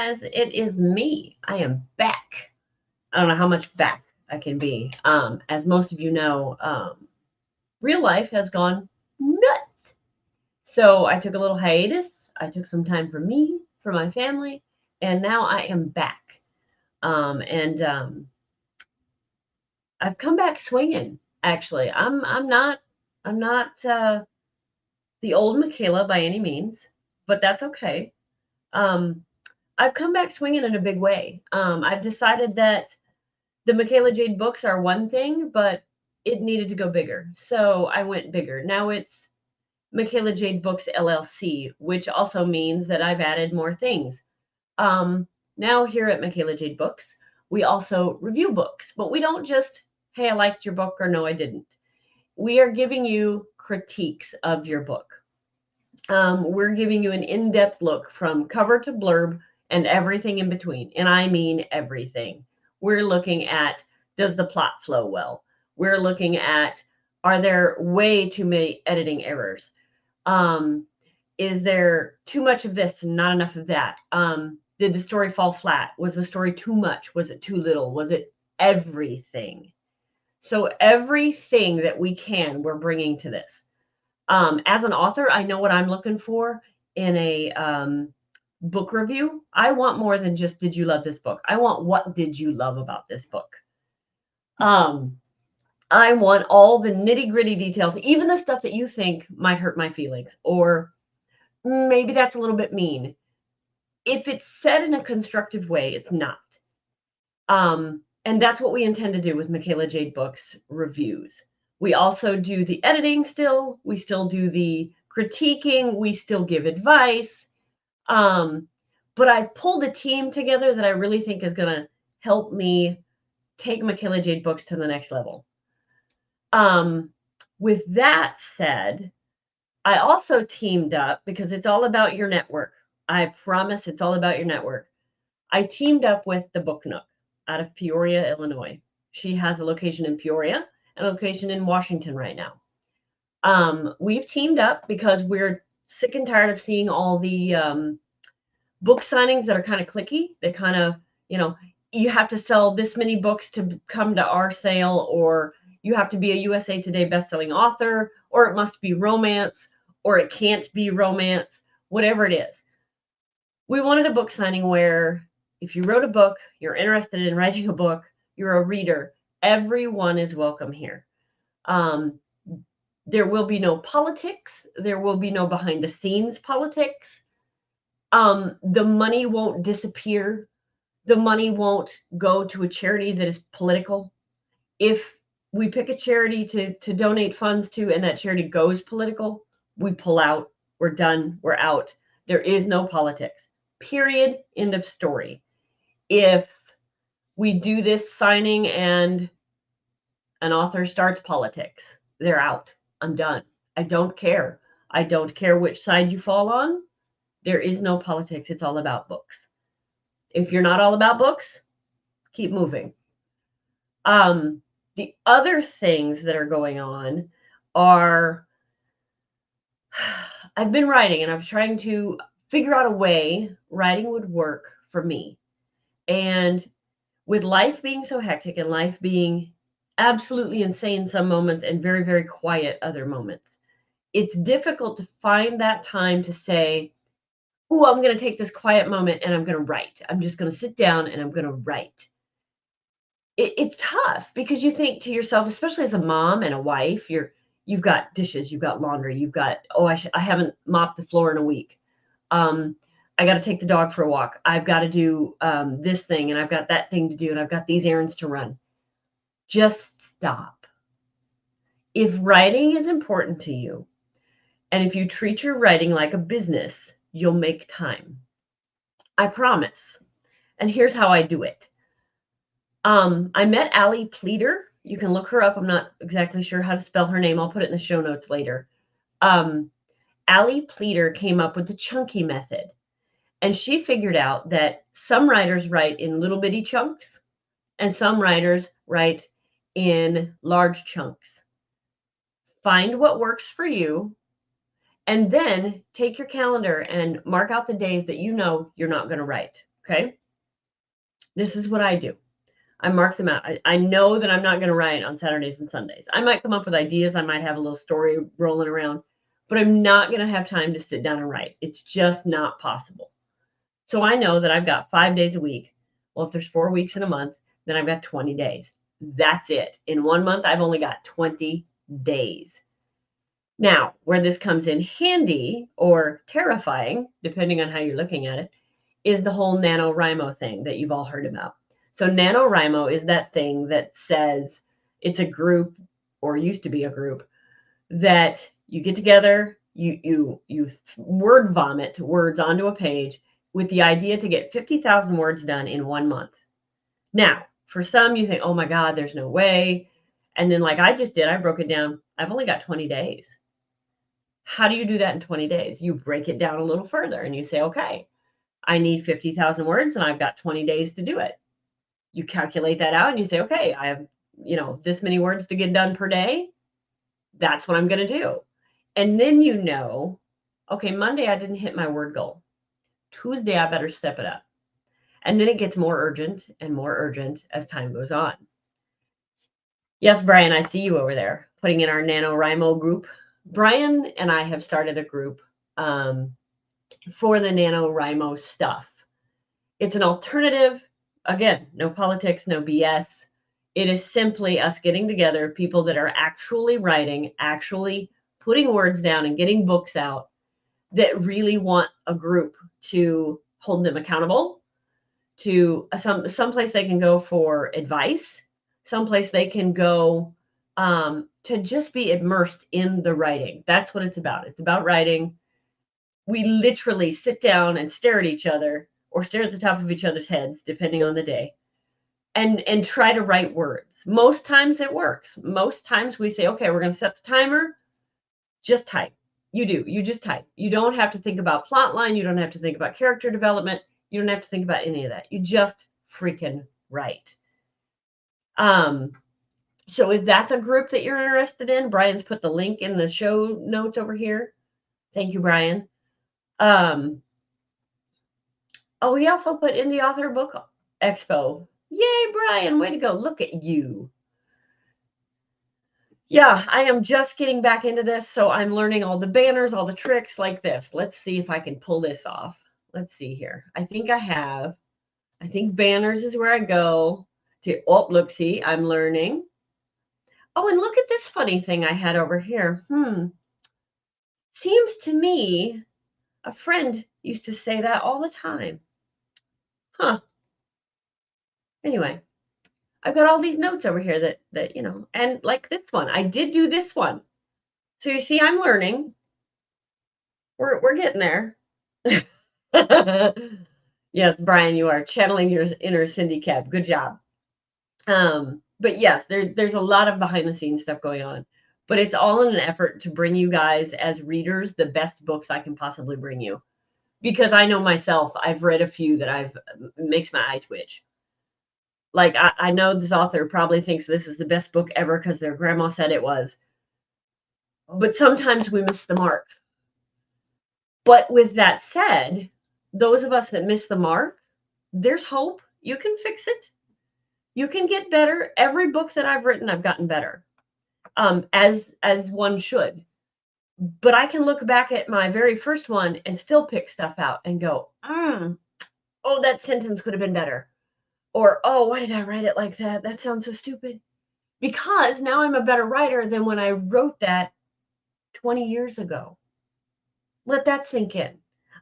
guys, it is me. I am back. I don't know how much back I can be. As most of you know, real life has gone nuts. So I took a little hiatus. I took some time for me, for my family, and now I am back. And I've come back swinging. Actually, I'm not the old Michaela by any means, but that's okay. Um, I've come back swinging in a big way. I've decided that the Michaela Jade books are one thing, but it needed to go bigger. So I went bigger. Now it's Michaela Jade Books LLC, which also means that I've added more things. Um, Now here at Michaela Jade Books, we also review books, but we don't just, hey, I liked your book or no, I didn't. We are giving you critiques of your book. We're giving you an in-depth look from cover to blurb and everything in between. And I mean everything. We're looking at, does the plot flow well? We're looking at, are there way too many editing errors? Um, is there too much of this and not enough of that? Did the story fall flat? Was the story too much? Was it too little? Was it everything? So everything that we can, we're bringing to this. As an author, I know what I'm looking for in a book review. I want more than just, did you love this book? I want, what did you love about this book? I want all the nitty gritty details, even the stuff that you think might hurt my feelings, or maybe that's a little bit mean. If it's said in a constructive way, it's not. And that's what we intend to do with Michaela Jade Books reviews. We also do the editing still. We still do the critiquing. We still give advice. But I've pulled a team together that I really think is going to help me take Michaela Jade Books to the next level. With that said, I also teamed up because it's all about your network. I promise it's all about your network. I teamed up with the Book Nook out of Peoria, Illinois. She has a location in Peoria and a location in Washington right now. We've teamed up because we're sick and tired of seeing all the book signings that are kind of clicky. They kind of, you have to sell this many books to come to our sale, or you have to be a USA Today bestselling author, or it must be romance, or it can't be romance, whatever it is. We wanted a book signing where if you wrote a book, you're interested in writing a book, you're a reader, everyone is welcome here. There will be no politics. There will be no behind the scenes politics. The money won't disappear. The money won't go to a charity that is political. If we pick a charity to donate funds to and that charity goes political, we pull out. We're done. We're out. There is no politics. Period. End of story. If we do this signing and an author starts politics, they're out. I'm done. I don't care. I don't care which side you fall on. There is no politics. It's all about books. If you're not all about books, keep moving. The other things that are going on are I've been writing and I was trying to figure out a way writing would work for me. And with life being so hectic and life being absolutely insane some moments and very, very quiet other moments, it's difficult to find that time to say, oh, I'm going to take this quiet moment and I'm going to write. I'm just going to sit down and I'm going to write. It's tough because you think to yourself, especially as a mom and a wife, you've got dishes, you've got laundry, you've got, I haven't mopped the floor in a week. I got to take the dog for a walk. I've got to do this thing and I've got that thing to do and I've got these errands to run. Just stop. If writing is important to you, and if you treat your writing like a business, you'll make time. I promise. And here's how I do it. I met Allie Pleater. You can look her up. I'm not exactly sure how to spell her name. I'll put it in the show notes later. Allie Pleater came up with the chunky method. And she figured out that some writers write in little bitty chunks and some writers write in large chunks. Find what works for you, and then take your calendar and mark out the days that you know you're not going to write. Okay. This is what I do. I mark them out. I know that I'm not going to write on Saturdays and Sundays. I might come up with ideas. I might have a little story rolling around, but I'm not going to have time to sit down and write. It's just not possible. So I know that I've got 5 days a week. Well, if there's 4 weeks in a month, then I've got 20 days. That's it. In 1 month, I've only got 20 days. Now, where this comes in handy or terrifying, depending on how you're looking at it, is the whole NaNoWriMo thing that you've all heard about. So NaNoWriMo is that thing that says it's a group, or used to be a group, that you get together, you word vomit words onto a page with the idea to get 50,000 words done in 1 month. Now, for some, you think, oh my God, there's no way. And then, like I just did, I broke it down. I've only got 20 days. How do you do that in 20 days? You break it down a little further and you say, okay, I need 50,000 words and I've got 20 days to do it. You calculate that out and you say, okay, I have, this many words to get done per day. That's what I'm going to do. And then okay, Monday I didn't hit my word goal. Tuesday I better step it up. And then it gets more urgent and more urgent as time goes on. Yes, Brian, I see you over there putting in our NaNoWriMo group. Brian and I have started a group for the NaNoWriMo stuff. It's an alternative. Again, no politics, no BS. It is simply us getting together, people that are actually writing, actually putting words down and getting books out, that really want a group to hold them accountable, to someplace they can go for advice, someplace they can go to just be immersed in the writing. That's what it's about. It's about writing. We literally sit down and stare at each other, or stare at the top of each other's heads, depending on the day, and try to write words. Most times it works. Most times we say, okay, we're going to set the timer. Just type. You just type. You don't have to think about plot line. You don't have to think about character development. You don't have to think about any of that. You just freaking write. So if that's a group that you're interested in, Brian's put the link in the show notes over here. Thank you, Brian. Oh, he also put Indie Author Book Expo. Yay, Brian, way to go. Look at you. Yeah, I am just getting back into this, so I'm learning all the banners, all the tricks like this. Let's see if I can pull this off. Let's see here. I think banners is where I go to. Oh, look, see, I'm learning. Oh, and look at this funny thing I had over here. Seems to me a friend used to say that all the time. Huh. Anyway, I've got all these notes over here that and like this one. I did do this one. So you see, I'm learning. We're getting there. Yes, Brian, you are channeling your inner Cindy Cap. Good job. But yes, there's a lot of behind the scenes stuff going on, but it's all in an effort to bring you guys as readers the best books I can possibly bring you. Because I know myself, I've read a few that makes my eye twitch. Like I know this author probably thinks this is the best book ever because their grandma said it was. But sometimes we miss the mark. But with that said, those of us that miss the mark, there's hope. You can fix it. You can get better. Every book that I've written, I've gotten better, as one should. But I can look back at my very first one and still pick stuff out and go, oh, that sentence could have been better. Or, oh, why did I write it like that? That sounds so stupid. Because now I'm a better writer than when I wrote that 20 years ago. Let that sink in.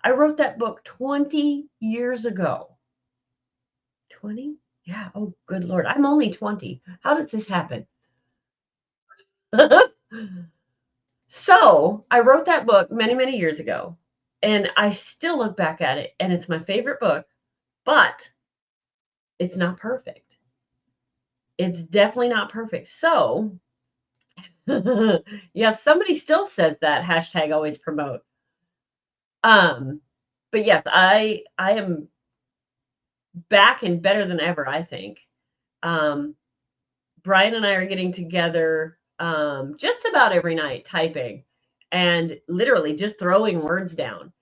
I wrote that book 20 years ago. 20? Yeah. Oh, good Lord. I'm only 20. How does this happen? So I wrote that book many, many years ago, and I still look back at it, and it's my favorite book, but it's not perfect. It's definitely not perfect. So, yes, somebody still says that, hashtag always promote. But yes, I am back and better than ever, I think. Brian and I are getting together just about every night typing and literally just throwing words down.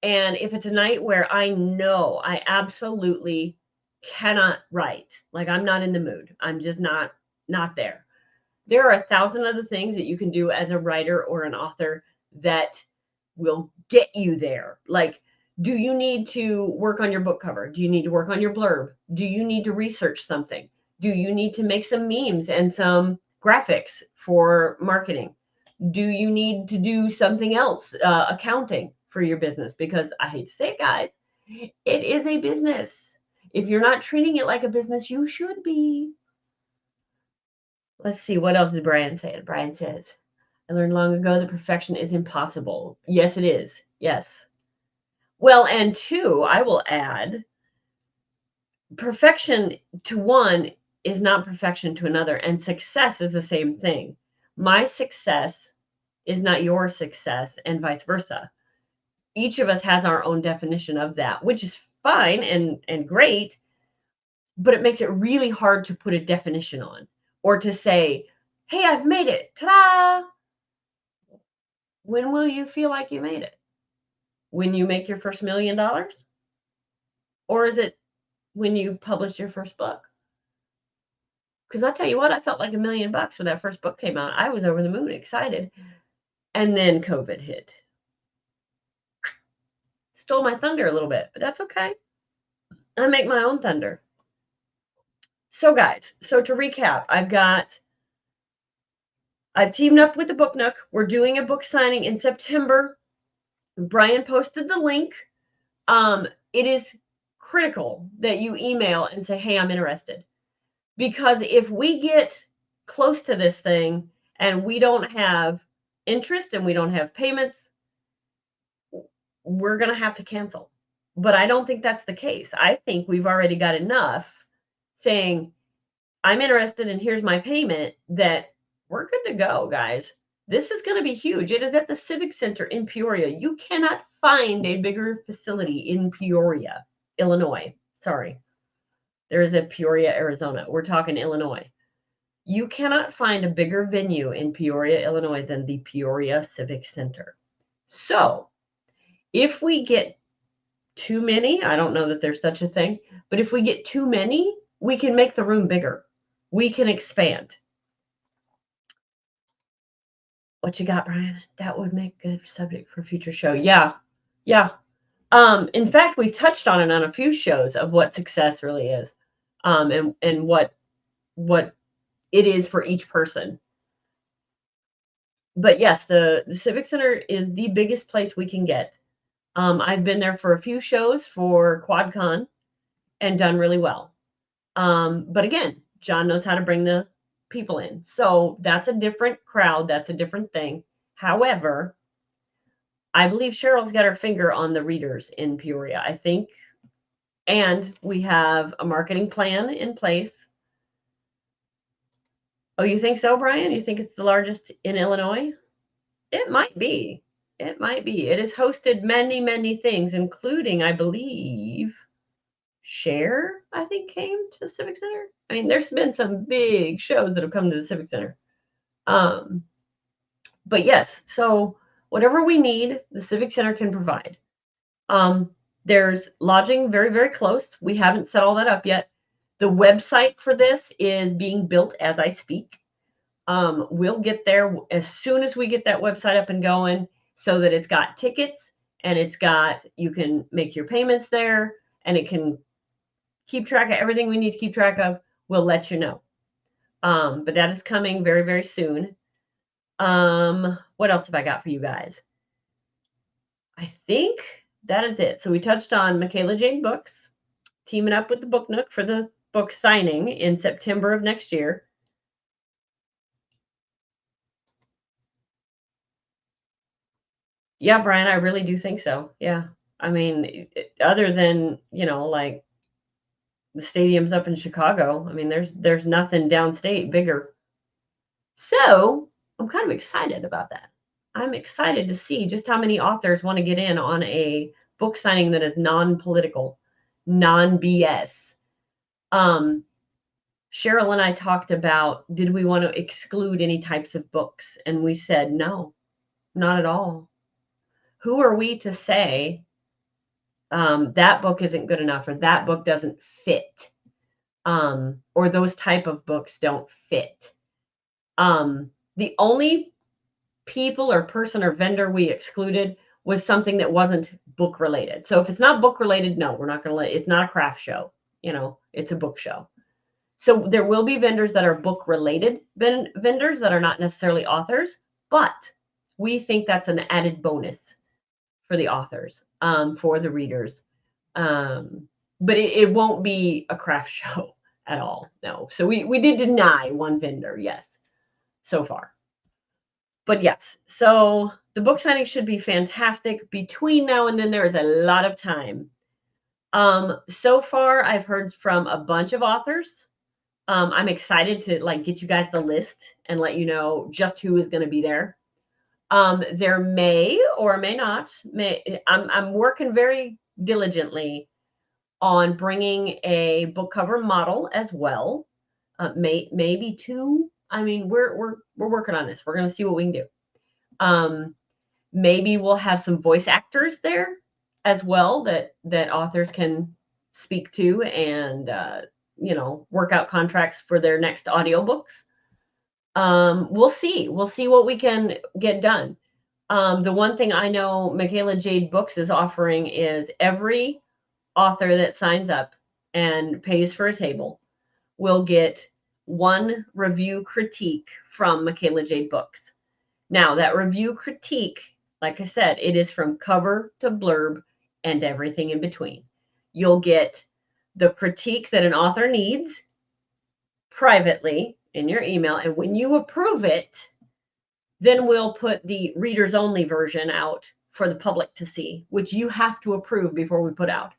And if it's a night where I know I absolutely cannot write, like I'm not in the mood, I'm just not there. There are 1,000 other things that you can do as a writer or an author that will get you there. Like, do you need to work on your book cover? Do you need to work on your blurb? Do you need to research something? Do you need to make some memes and some graphics for marketing? Do you need to do something else, accounting for your business? Because I hate to say it, guys, it is a business. If you're not treating it like a business, you should be. Let's see, what else did Brian say? Brian says, I learned long ago that perfection is impossible. Yes, it is. Yes. Well, and two, I will add, perfection to one is not perfection to another, and success is the same thing. My success is not your success, and vice versa. Each of us has our own definition of that, which is fine and great, but it makes it really hard to put a definition on or to say, hey, I've made it. Ta-da! When will you feel like you made it? When you make your first $1 million? Or is it when you publish your first book? Because I'll tell you what, I felt like $1 million when that first book came out. I was over the moon, excited. And then COVID hit. Stole my thunder a little bit, but that's okay. I make my own thunder. So guys, so to recap, I've teamed up with the Book Nook. We're doing a book signing in September. Brian posted the link. It is critical that you email and say, hey, I'm interested. Because if we get close to this thing and we don't have interest and we don't have payments, we're going to have to cancel. But I don't think that's the case. I think we've already got enough saying, I'm interested and here's my payment, that we're good to go, guys. This is going to be huge. It is at the Civic Center in Peoria. You cannot find a bigger facility in Peoria, Illinois. Sorry. There is a Peoria, Arizona. We're talking Illinois. You cannot find a bigger venue in Peoria, Illinois than the Peoria Civic Center. So if we get too many, I don't know that there's such a thing, but if we get too many, we can make the room bigger. We can expand. What you got, Brian? That would make a good subject for a future show. Yeah. In fact, we touched on it on a few shows of what success really is, and what it is for each person. But yes, the Civic Center is the biggest place we can get. I've been there for a few shows for QuadCon and done really well. But again, John knows how to bring the people in. So that's a different crowd. That's a different thing. However, I believe Cheryl's got her finger on the readers in Peoria, I think. And we have a marketing plan in place. Oh, you think so, Brian? You think it's the largest in Illinois? It might be. It might be. It has hosted many, many things, including, I believe, Cher, I think, came to the Civic Center. I mean, there's been some big shows that have come to the Civic Center. But yes, so whatever we need, the Civic Center can provide. There's lodging very, very close. We haven't set all that up yet. The website for this is being built as I speak. We'll get there as soon as we get that website up and going, so that it's got tickets and you can make your payments there, and it can keep track of everything we need to keep track of. We'll let you know. But that is coming very, very soon. What else have I got for you guys? I think that is it. So we touched on Michaela Jane Books, teaming up with the Book Nook for the book signing in September of next year. Yeah, Brian, I really do think so. Yeah. I mean, other than, like the stadiums up in Chicago, I mean, there's nothing downstate bigger. So I'm kind of excited about that. I'm excited to see just how many authors want to get in on a book signing that is non-political, non-BS. Cheryl and I talked about, did we want to exclude any types of books? And we said, no, not at all. Who are we to say that book isn't good enough, or that book doesn't fit, or those type of books don't fit. The only people or person or vendor we excluded was something that wasn't book related. So if it's not book related, no, we're not going to let it's not a craft show, it's a book show. So there will be vendors that are book related vendors that are not necessarily authors, but we think that's an added bonus for the authors, for the readers. But it won't be a craft show at all. No. So we did deny one vendor, yes, so far. But yes, so the book signing should be fantastic. Between now and then, there is a lot of time. So far, I've heard from a bunch of authors. I'm excited to get you guys the list and let you know just who is going to be there. There may or may not. I'm working very diligently on bringing a book cover model as well. Maybe two. I mean, we're working on this. We're going to see what we can do. Maybe we'll have some voice actors there as well that authors can speak to and work out contracts for their next audiobooks. We'll see what we can get done. The one thing I know Michaela Jade Books is offering is every author that signs up and pays for a table will get one review critique from Michaela Jade Books. Now, that review critique, like I said, it is from cover to blurb and everything in between. You'll get the critique that an author needs privately in your email, and when you approve it, then we'll put the readers only version out for the public to see, which you have to approve before we put out.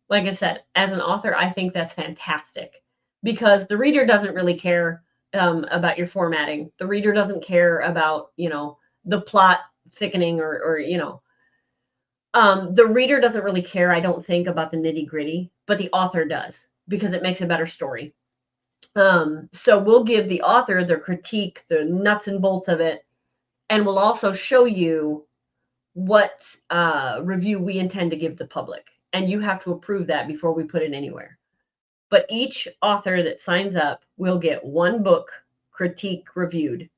Like I said, as an author, I think that's fantastic because the reader doesn't really care about your formatting. The reader doesn't care about, the plot thickening or the reader doesn't really care, I don't think, about the nitty gritty, but the author does because it makes a better story. So we'll give the author their critique, the nuts and bolts of it, and we'll also show you what review we intend to give the public. And you have to approve that before we put it anywhere. But each author that signs up will get one book critique reviewed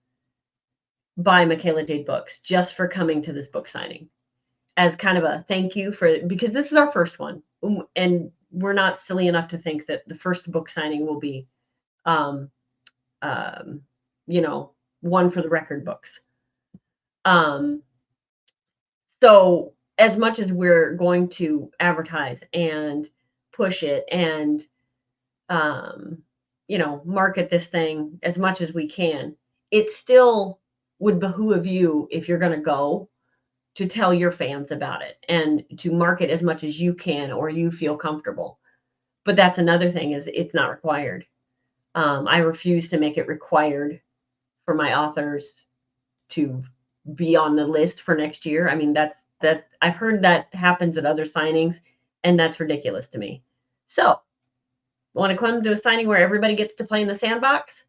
by Michaela Jade Books just for coming to this book signing as kind of a thank you because this is our first one. And we're not silly enough to think that the first book signing will be, one for the record books. So as much as we're going to advertise and push it and, market this thing as much as we can, it still would behoove you, if you're going to go, to tell your fans about it and to market as much as you can or you feel comfortable. But that's another thing, is it's not required. I refuse to make it required for my authors to be on the list for next year. I mean, that I've heard that happens at other signings, and that's ridiculous to me. So, want to come to a signing where everybody gets to play in the sandbox?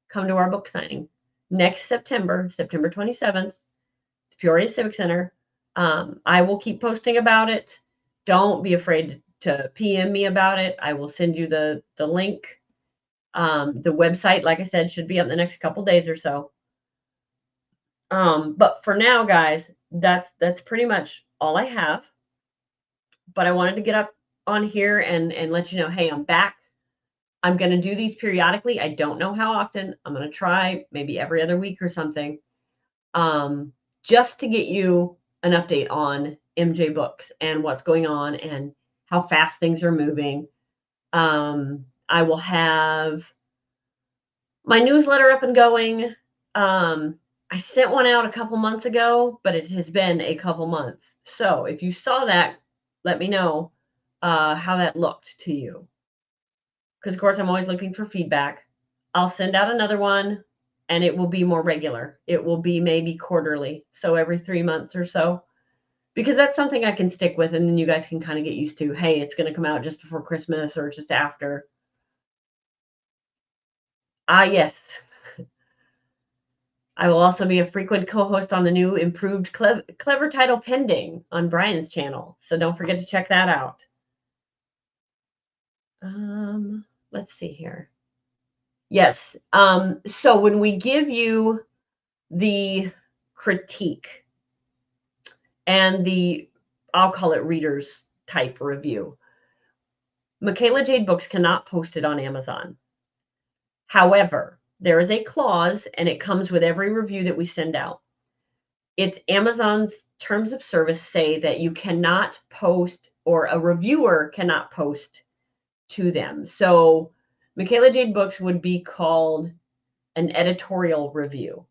Come to our book signing next September 27th, the Peoria Civic Center. I will keep posting about it. Don't be afraid to PM me about it. I will send you the link. The website, like I said, should be up in the next couple days or so. But for now, guys, that's pretty much all I have. But I wanted to get up on here and let you know, hey, I'm back. I'm going to do these periodically. I don't know how often. I'm going to try maybe every other week or something, just to get you an update on MJ Books and what's going on and how fast things are moving. I will have my newsletter up and going. I sent one out a couple months ago, but it has been a couple months. So if you saw that, let me know how that looked to you. Because, of course, I'm always looking for feedback. I'll send out another one, and it will be more regular. It will be maybe quarterly, so every 3 months or so. Because that's something I can stick with, and then you guys can kind of get used to, hey, it's going to come out just before Christmas or just after. Yes. I will also be a frequent co-host on the new improved Clever Title Pending on Brian's channel. So don't forget to check that out. Let's see here. Yes. So when we give you the critique and the, I'll call it reader's type review, Michaela Jade Books cannot post it on Amazon. However, there is a clause, and it comes with every review that we send out. It's Amazon's terms of service say that you cannot post, or a reviewer cannot post to them. So Michaela Jade Books would be called an editorial review.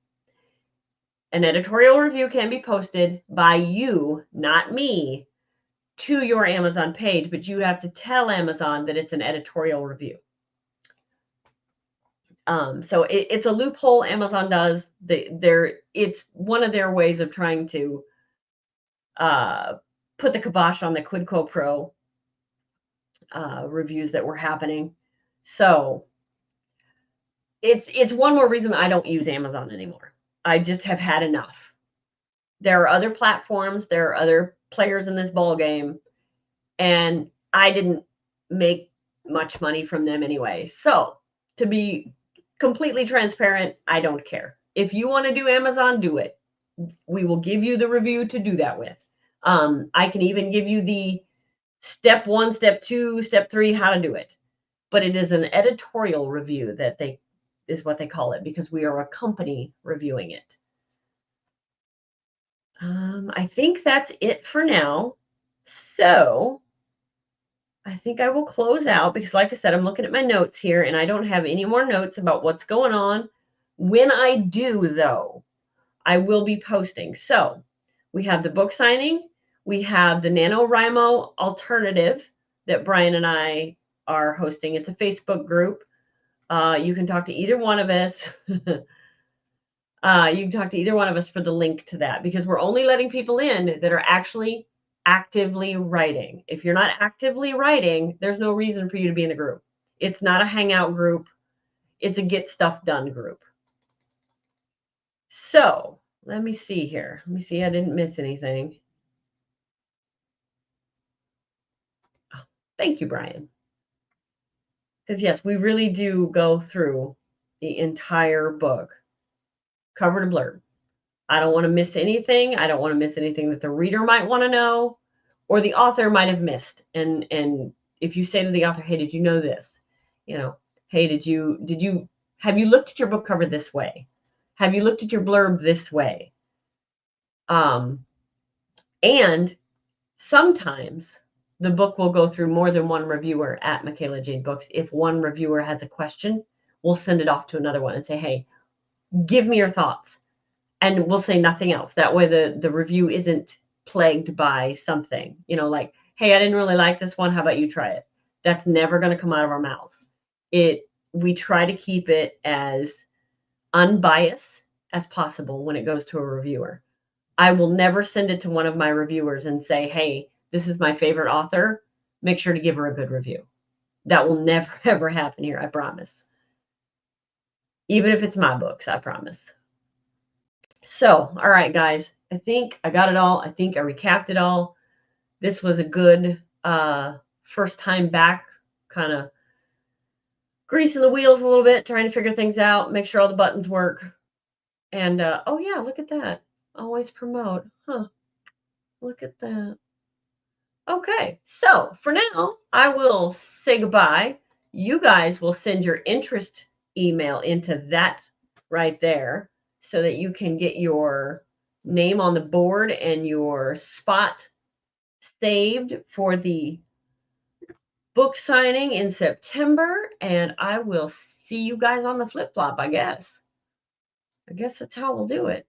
An editorial review can be posted by you, not me, to your Amazon page, but you have to tell Amazon that it's an editorial review. So it's a loophole Amazon does. It's one of their ways of trying to put the kibosh on the quid quo pro reviews that were happening. So it's one more reason I don't use Amazon anymore. I just have had enough. There are other platforms, there are other players in this ball game, and I didn't make much money from them anyway. So to be completely transparent, I don't care. If you want to do Amazon, do it. We will give you the review to do that with. I can even give you the step 1, step 2, step 3, how to do it. But it is an editorial review is what they call it, because we are a company reviewing it. I think that's it for now. So I think I will close out because, like I said, I'm looking at my notes here and I don't have any more notes about what's going on. When I do, though, I will be posting. So we have the book signing. We have the NaNoWriMo alternative that Brian and I are hosting. It's a Facebook group. You can talk to either one of us. You can talk to either one of us for the link to that, because we're only letting people in that are actually actively writing. If you're not actively writing, there's no reason for you to be in a group. It's not a hangout group. It's a get stuff done group. So let me see here. Let me see. I didn't miss anything. Oh, thank you, Brian. Because yes, we really do go through the entire book, cover to blurb. I don't want to miss anything. I don't want to miss anything that the reader might want to know or the author might have missed. And if you say to the author, hey, did you know this? You know, hey, have you looked at your book cover this way? Have you looked at your blurb this way? And sometimes the book will go through more than one reviewer at Michaela Jade Books. If one reviewer has a question, we'll send it off to another one and say, hey, give me your thoughts. And we'll say nothing else. That way the review isn't plagued by something, like, hey, I didn't really like this one. How about you try it? That's never going to come out of our mouths. We try to keep it as unbiased as possible when it goes to a reviewer. I will never send it to one of my reviewers and say, hey, this is my favorite author. Make sure to give her a good review. That will never, ever happen here. I promise. Even if it's my books, I promise. So, all right, guys, I think I got it all. I think I recapped it all. This was a good first time back, kind of greasing the wheels a little bit, trying to figure things out, make sure all the buttons work. And, oh, yeah, look at that. Always promote. Huh. Look at that. Okay, so for now, I will say goodbye. You guys will send your interest email into that right there so that you can get your name on the board and your spot saved for the book signing in September. And I will see you guys on the flip-flop, I guess. I guess that's how we'll do it.